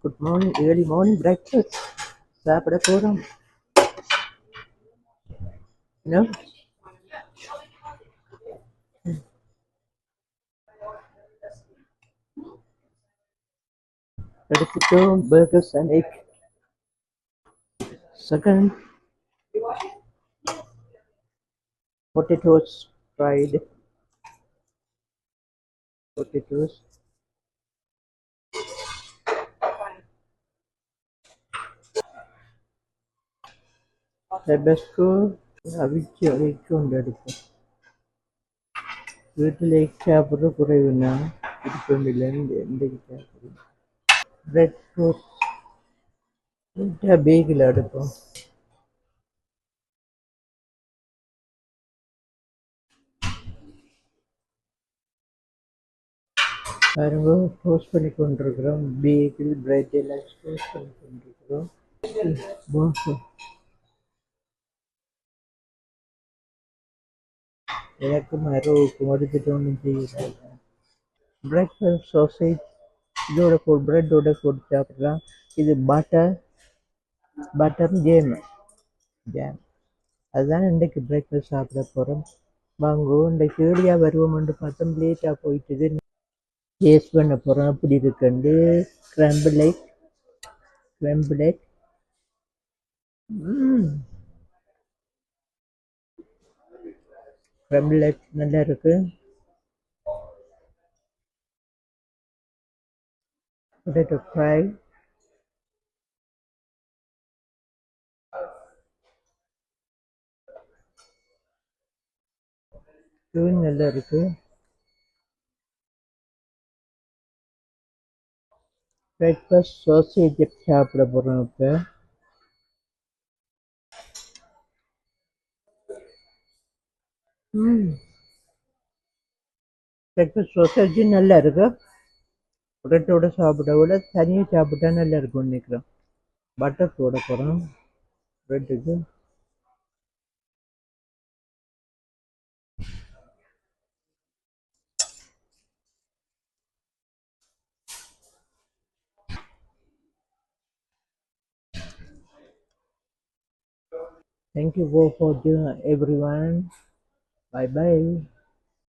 Good morning, early morning breakfast. சாப்பிட போறோம். You know, எடுத்துட்டோம் burgers and egg. Second, potatoes, fried potatoes. Tabasco, அவிச்சு கொண்டு எடுப்போம். வீட்டில் எக் சாப்பிட்ற குறைவுனா இருக்கொண்டில்லைன்னு எந்த சாப்பிடுவோம். பிரெட் டோஸ்ட் பேக்கில் எடுப்போம். பாருங்க டோஸ்ட் பண்ணி கொண்டிருக்கிறோம். பேக்கில் பிரெட் எல்லாம் டோஸ்ட் பண்ணி கொண்டிருக்கிறோம். எனக்கும் அரோவுக்கும் எடுத்துட்டு ஒன்றும் செய்யல. பிரேக்ஃபாஸ்ட் சாசேஜ் இதோட பிரெட்டோட போட்டு சாப்பிடலாம். இது பட்டர் ஜேம் அதுதான் இன்றைக்கு பிரேக்ஃபாஸ்ட் சாப்பிட போகிறோம். வாங்கோ இன்றைக்கு ஏர்லியாக வருவோம்னு பார்த்தோம், லேட்டாக போயிட்டுது. டேஸ்ட் பண்ண போகிறோம் அப்படி இருக்குண்டு. கிரம்பிள் எக் கிரம்பிள் எக் நல்லா இருக்கு. பொட்டேட்டோ ஃப்ரை, இதுவும் நல்லா இருக்கு. பிரேக்ஃபாஸ்ட் சாசேஜ் சாப்பிட போகிறோம் இப்போ. பிரேக்ஃபாஸ்ட் சாசேஜ் நல்லா இருக்கு. பிரெட்டோட சாப்பிட விட தனியாக சாப்பிட்டா நல்லா இருக்கும்னு நினைக்கிறேன். பட்டர் போட போகிறோம் பிரெட்டுக்கு. Thank you for everyone. Bye bye.